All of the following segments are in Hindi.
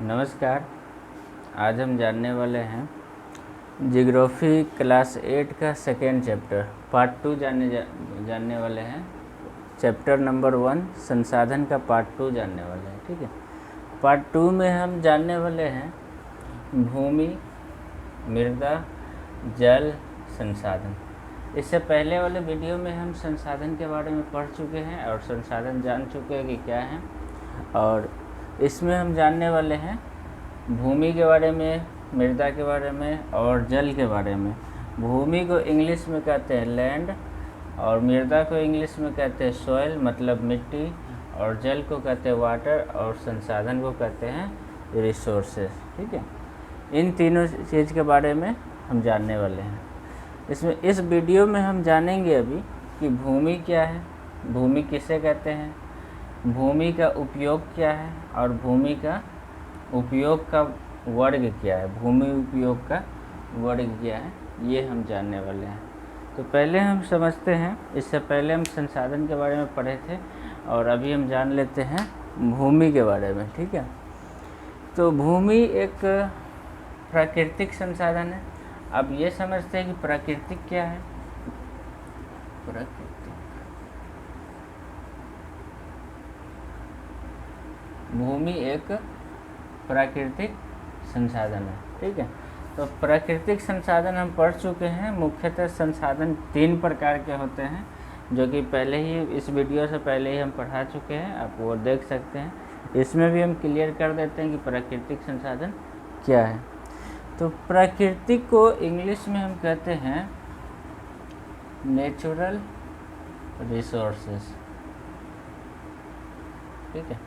नमस्कार। आज हम जानने वाले हैं जियोग्राफी क्लास 8 का सेकेंड चैप्टर पार्ट 2 जानने वाले हैं। चैप्टर नंबर 1 संसाधन का पार्ट 2 जानने वाले हैं। ठीक है, पार्ट 2 में हम जानने वाले हैं भूमि, मृदा, जल, संसाधन। इससे पहले वाले वीडियो में हम संसाधन के बारे में पढ़ चुके हैं और संसाधन जान चुके हैं कि क्या है, और इसमें हम जानने वाले हैं भूमि के बारे में, मृदा के बारे में और जल के बारे में। भूमि को इंग्लिश में कहते हैं लैंड, और मृदा को इंग्लिश में कहते हैं सॉइल मतलब मिट्टी, और जल को कहते हैं वाटर, और संसाधन को कहते हैं रिसोर्सेज। ठीक है, इन तीनों चीज़ के बारे में हम जानने वाले हैं। इसमें इस वीडियो में हम जानेंगे अभी कि भूमि क्या है, भूमि किसे कहते हैं, भूमि का उपयोग क्या है और भूमि का उपयोग का वर्ग क्या है, भूमि उपयोग का वर्ग क्या है, ये हम जानने वाले हैं। तो पहले हम समझते हैं, इससे पहले हम संसाधन के बारे में पढ़े थे और अभी हम जान लेते हैं भूमि के बारे में। ठीक है, तो भूमि एक प्राकृतिक संसाधन है। अब ये समझते हैं कि प्राकृतिक क्या है। भूमि एक प्राकृतिक संसाधन है। ठीक है, तो प्राकृतिक संसाधन हम पढ़ चुके हैं। मुख्यतः संसाधन 3 प्रकार के होते हैं, जो कि पहले ही इस वीडियो से पहले ही हम पढ़ा चुके हैं, आप वो देख सकते हैं। इसमें भी हम क्लियर कर देते हैं कि प्राकृतिक संसाधन क्या है। तो प्राकृतिक को इंग्लिश में हम कहते हैं नेचुरल रिसोर्सेस। ठीक है,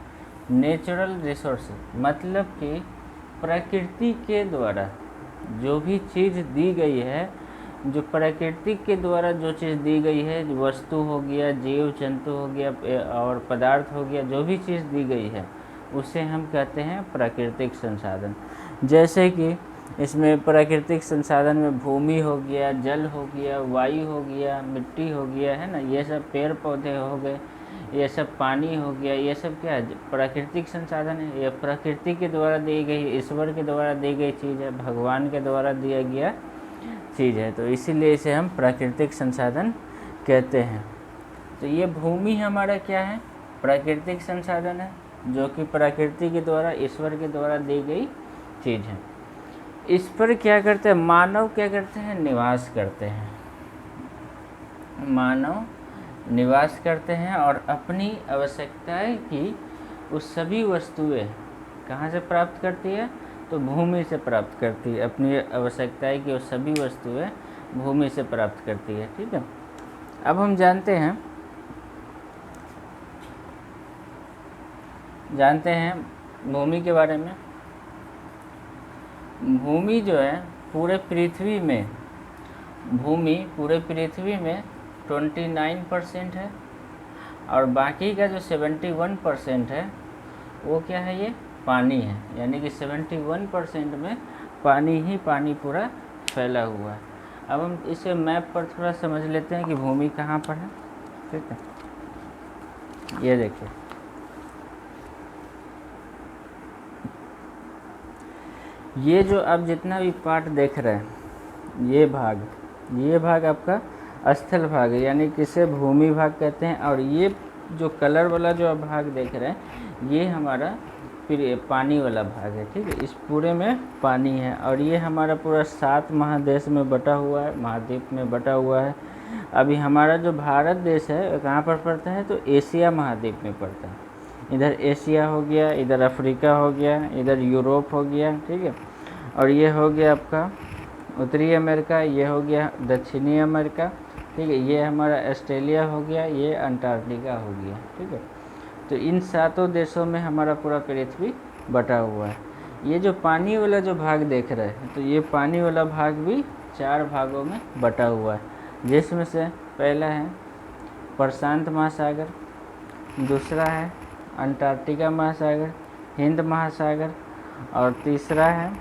नेचुरल रिसोर्सेज मतलब कि प्रकृति के द्वारा जो भी चीज़ दी गई है, जो प्रकृति के द्वारा जो चीज़ दी गई है, वस्तु हो गया, जीव जंतु हो गया और पदार्थ हो गया, जो भी चीज़ दी गई है उसे हम कहते हैं प्राकृतिक संसाधन। जैसे कि इसमें प्राकृतिक संसाधन में भूमि हो गया, जल हो गया, वायु हो गया, मिट्टी हो गया, है ना, ये सब पेड़ पौधे हो गए, ये सब पानी हो गया, ये सब क्या है, प्राकृतिक संसाधन है। ये प्रकृति के द्वारा दी गई, ईश्वर के द्वारा दी गई चीज़ है, भगवान के द्वारा दिया गया चीज़ है, तो इसीलिए इसे हम प्राकृतिक संसाधन कहते हैं। तो ये भूमि हमारा क्या है, प्राकृतिक संसाधन है, जो कि प्रकृति के द्वारा, ईश्वर के द्वारा दी गई चीज़ है। इस पर क्या करते हैं मानव, क्या करते हैं, निवास करते हैं। मानव निवास करते हैं और अपनी आवश्यकताएं की उस सभी वस्तुएं कहाँ से प्राप्त करती है, तो भूमि से प्राप्त करती है। अपनी आवश्यकताएं की वो सभी वस्तुएं भूमि से प्राप्त करती है। ठीक है, अब हम जानते हैं भूमि के बारे में। भूमि जो है पूरे पृथ्वी में, भूमि पूरे पृथ्वी में 29% है, और बाकी का जो 71% है वो क्या है, ये पानी है। यानी कि 71% में पानी ही पानी पूरा फैला हुआ है। अब हम इसे मैप पर थोड़ा समझ लेते हैं कि भूमि कहाँ पर है। ठीक है, ये देखिए, ये जो आप जितना भी पार्ट देख रहे हैं, ये भाग आपका स्थल भाग है, यानी किसे भूमि भाग कहते हैं। और ये जो कलर वाला जो आप भाग देख रहे हैं, ये हमारा पानी वाला भाग है। ठीक है, इस पूरे में पानी है, और ये हमारा पूरा 7 महादेश में बटा हुआ है, महाद्वीप में बटा हुआ है। अभी हमारा जो भारत देश है कहाँ पर पड़ता है, तो एशिया महाद्वीप में पड़ता है। इधर एशिया हो गया, इधर अफ्रीका हो गया, इधर यूरोप हो गया। ठीक है, और ये हो गया आपका उत्तरी अमेरिका, ये हो गया दक्षिणी अमेरिका। ठीक है, ये हमारा ऑस्ट्रेलिया हो गया, ये अंटार्कटिका हो गया। ठीक है, तो इन 7 देशों में हमारा पूरा पृथ्वी बटा हुआ है। ये जो पानी वाला जो भाग देख रहे हैं, तो ये पानी वाला भाग भी 4 भागों में बटा हुआ है, जिसमें से पहला है प्रशांत महासागर, दूसरा है अंटार्कटिका महासागर, हिंद महासागर, और तीसरा है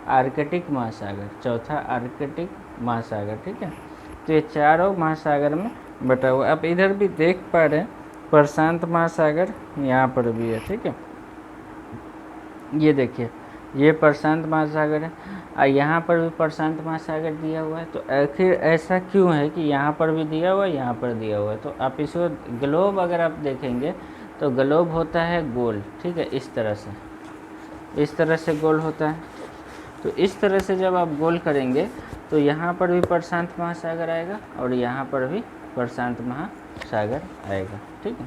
आर्कटिक महासागर, चौथा आर्कटिक महासागर। ठीक है, तो ये चारों महासागर में बटा हुआ। आप इधर भी देख पा रहे हैं प्रशांत महासागर यहाँ पर भी है। ठीक है, ये देखिए, ये प्रशांत महासागर है और यहाँ पर भी प्रशांत महासागर दिया हुआ है। तो आखिर ऐसा क्यों है कि यहाँ पर भी दिया हुआ है, यहाँ पर दिया हुआ है? तो आप इसको ग्लोब अगर आप देखेंगे तो ग्लोब होता है गोल, ठीक है, इस तरह से गोल होता है। तो इस तरह से जब आप गोल करेंगे तो यहाँ पर भी प्रशांत महासागर आएगा और यहाँ पर भी प्रशांत महासागर आएगा, ठीक है।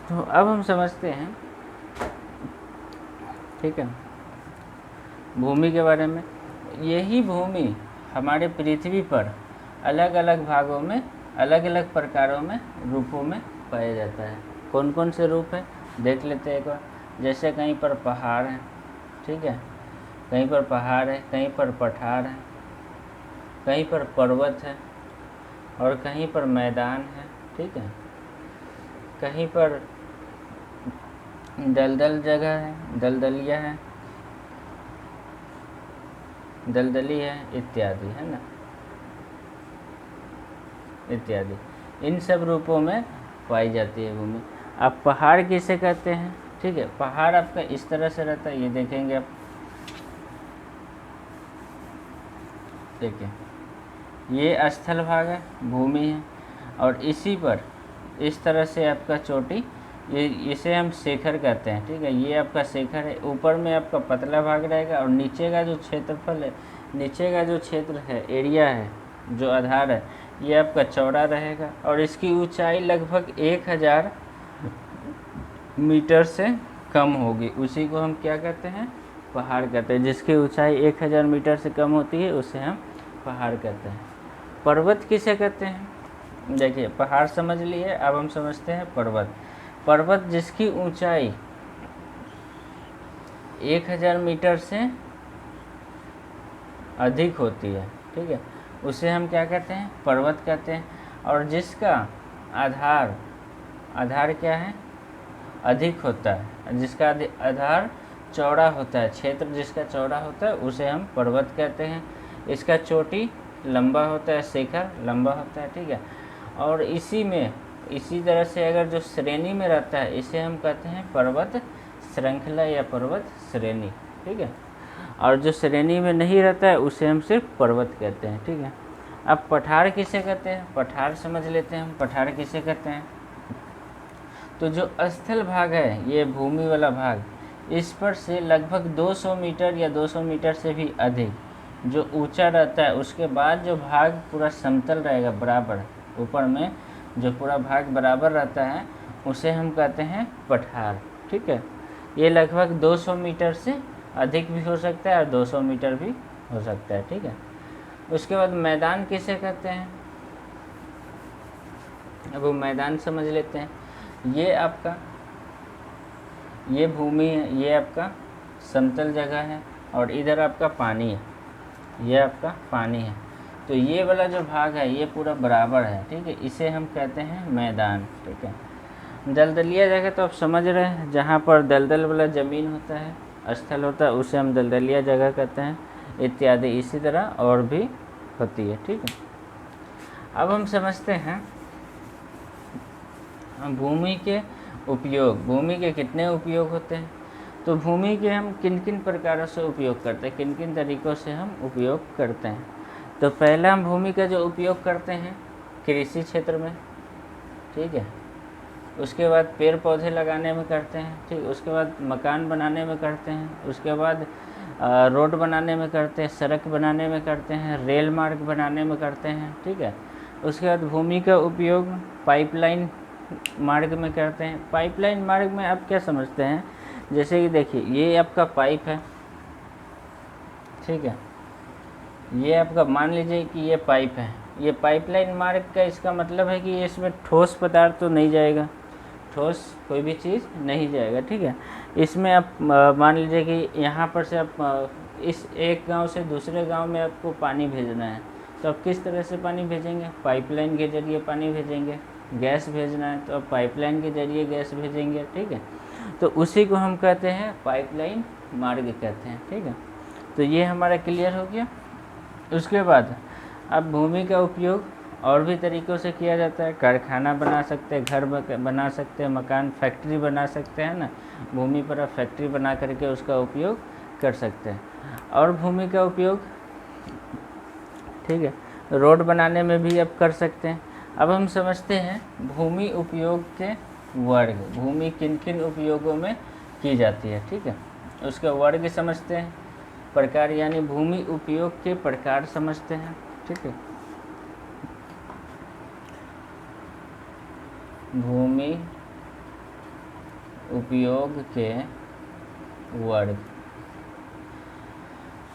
तो अब हम समझते हैं, ठीक है, भूमि के बारे में। यही भूमि हमारे पृथ्वी पर अलग अलग भागों में, अलग अलग प्रकारों में, रूपों में पाया जाता है। कौन कौन से रूप है देख लेते हैं एक बार। जैसे कहीं पर पहाड़ है, ठीक है, कहीं पर पहाड़ है, कहीं पर पठार है, कहीं पर पर्वत है और कहीं पर मैदान है, ठीक है, कहीं पर दलदल जगह है, दलदलिया है, दलदली है, इत्यादि, है ना, इत्यादि। इन सब रूपों में पाई जाती है भूमि। अब पहाड़ किसे कहते हैं, ठीक है, पहाड़ आपका इस तरह से रहता है, ये देखेंगे आप, देखिए ये स्थल भाग है, भूमि है, और इसी पर इस तरह से आपका चोटी, ये इसे हम शिखर कहते हैं, ठीक है, ये आपका शिखर है। ऊपर में आपका पतला भाग रहेगा और नीचे का जो क्षेत्रफल है, नीचे का जो क्षेत्र है, एरिया है, जो आधार है, ये आपका चौड़ा रहेगा और इसकी ऊंचाई लगभग 1000 मीटर से कम होगी। उसी को हम क्या कहते हैं, पहाड़ कहते हैं। जिसकी ऊंचाई 1000 मीटर से कम होती है उसे हम पहाड़ कहते हैं। पर्वत किसे कहते हैं, देखिए पहाड़ समझ लिए, अब हम समझते हैं पर्वत। पर्वत जिसकी ऊंचाई 1000 मीटर से अधिक होती है, ठीक है, उसे हम क्या कहते हैं, पर्वत कहते हैं। और जिसका आधार क्या है, अधिक होता है, जिसका आधार चौड़ा होता है, क्षेत्र जिसका चौड़ा होता है उसे हम पर्वत कहते हैं। इसका चोटी लंबा होता है, शिखर लंबा होता है, ठीक है। और इसी तरह से अगर जो श्रेणी में रहता है इसे हम कहते हैं पर्वत श्रृंखला या पर्वत श्रेणी, ठीक है। और जो श्रेणी में नहीं रहता है उसे हम सिर्फ पर्वत कहते हैं, ठीक है। अब पठार किसे कहते हैं, पठार समझ लेते हैं हम, पठार किसे कहते हैं। तो जो स्थल भाग है, ये भूमि वाला भाग, इस पर से लगभग 200 मीटर या 200 मीटर से भी अधिक जो ऊंचा रहता है, उसके बाद जो भाग पूरा समतल रहेगा, बराबर, ऊपर में जो पूरा भाग बराबर रहता है उसे हम कहते हैं पठार, ठीक है। ये लगभग 200 मीटर से अधिक भी हो सकता है और 200 मीटर भी हो सकता है, ठीक है। उसके बाद मैदान किसे कहते हैं, अब वो मैदान समझ लेते हैं। ये आपका, ये भूमि है, ये आपका समतल जगह है और इधर आपका पानी है, ये आपका पानी है। तो ये वाला जो भाग है ये पूरा बराबर है, ठीक है, इसे हम कहते हैं मैदान, ठीक है। दलदलिया जगह तो आप समझ रहे हैं, जहाँ पर दलदल वाला ज़मीन होता है, स्थल होता है, उसे हम दलदलिया जगह कहते हैं, इत्यादि। इसी तरह और भी होती है, ठीक है। अब हम समझते हैं भूमि के उपयोग, भूमि के कितने उपयोग होते हैं। तो भूमि के हम किन किन प्रकारों से उपयोग करते हैं, किन किन तरीक़ों से हम उपयोग करते हैं। तो पहला हम भूमि का जो उपयोग करते हैं कृषि क्षेत्र में, ठीक है। उसके बाद पेड़ पौधे लगाने में करते हैं, ठीक। उसके बाद मकान बनाने में करते हैं, उसके बाद रोड बनाने में करते हैं, सड़क बनाने में करते हैं, रेल मार्ग बनाने में करते हैं, ठीक है। उसके बाद भूमि का उपयोग पाइपलाइन मार्ग में करते हैं। पाइपलाइन मार्ग में आप क्या समझते हैं, जैसे कि देखिए ये आपका पाइप है, ठीक है, ये आपका मान लीजिए कि ये पाइप है। ये पाइपलाइन मार्ग का इसका मतलब है कि इसमें ठोस पदार्थ तो नहीं जाएगा, ठोस कोई भी चीज़ नहीं जाएगा, ठीक है। इसमें आप मान लीजिए कि यहाँ पर से आप इस एक गांव से दूसरे गांव में आपको पानी भेजना है, तो आप किस तरह से पानी भेजेंगे, पाइपलाइन के जरिए पानी भेजेंगे। गैस भेजना है तो आप पाइपलाइन के जरिए गैस भेजेंगे, ठीक है। तो उसी को हम कहते हैं पाइपलाइन मार्ग कहते हैं, ठीक है। तो ये हमारा क्लियर हो गया। उसके बाद अब भूमि का उपयोग और भी तरीक़ों से किया जाता है। कारखाना बना सकते हैं, घर बना सकते हैं, मकान, फैक्ट्री बना सकते हैं ना, भूमि पर आप फैक्ट्री बना करके उसका उपयोग कर सकते हैं। और भूमि का उपयोग, ठीक है, रोड बनाने में भी आप कर सकते हैं। अब हम समझते हैं भूमि उपयोग के वर्ग, भूमि किन किन उपयोगों में की जाती है, ठीक है, उसके वर्ग समझते हैं। प्रकार यानी भूमि उपयोग के प्रकार समझते हैं, ठीक है। भूमि उपयोग के वर्ग,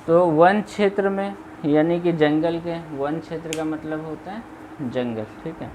तो वन क्षेत्र में यानी कि जंगल के, वन क्षेत्र का मतलब होता है जंगल, ठीक है।